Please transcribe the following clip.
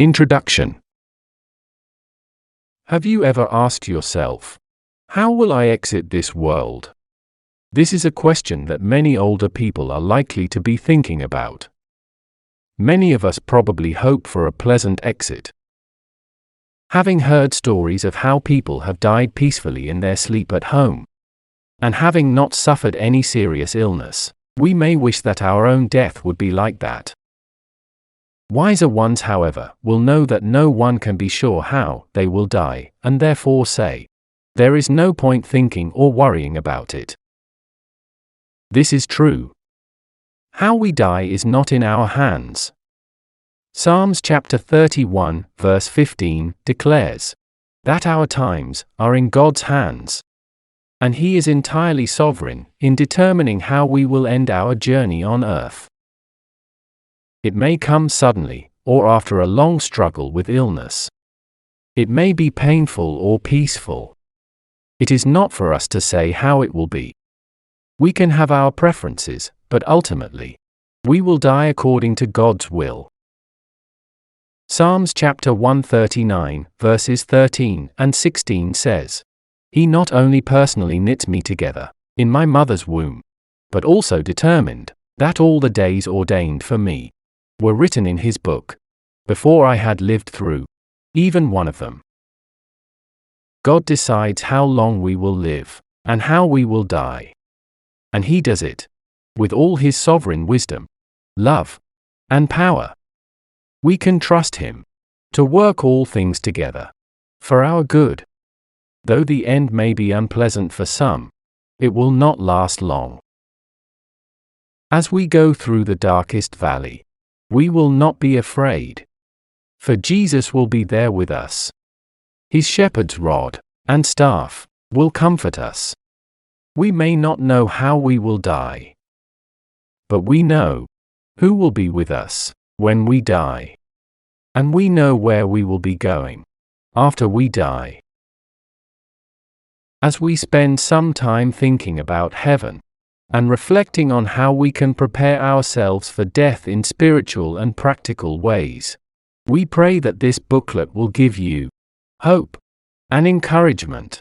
Introduction. Have you ever asked yourself, how will I exit this world? This is a question that many older people are likely to be thinking about. Many of us probably hope for a pleasant exit. Having heard stories of how people have died peacefully in their sleep at home, and having not suffered any serious illness, we may wish that our own death would be like that. Wiser ones, however, will know that no one can be sure how they will die, and therefore say, there is no point thinking or worrying about it. This is true. How we die is not in our hands. Psalms chapter 31, verse 15, declares that our times are in God's hands, and He is entirely sovereign in determining how we will end our journey on earth. It may come suddenly, or after a long struggle with illness. It may be painful or peaceful. It is not for us to say how it will be. We can have our preferences, but ultimately, we will die according to God's will. Psalms chapter 139, verses 13 and 16 says, He not only personally knit me together in my mother's womb, but also determined that all the days ordained for me were written in His book, before I had lived through even one of them. God decides how long we will live, and how we will die. And He does it with all His sovereign wisdom, love, and power. We can trust Him to work all things together for our good. Though the end may be unpleasant for some, it will not last long. As we go through the darkest valley, we will not be afraid, for Jesus will be there with us. His shepherd's rod and staff will comfort us. We may not know how we will die, but we know who will be with us when we die, and we know where we will be going after we die. As we spend some time thinking about heaven, and reflecting on how we can prepare ourselves for death in spiritual and practical ways, we pray that this booklet will give you hope and encouragement.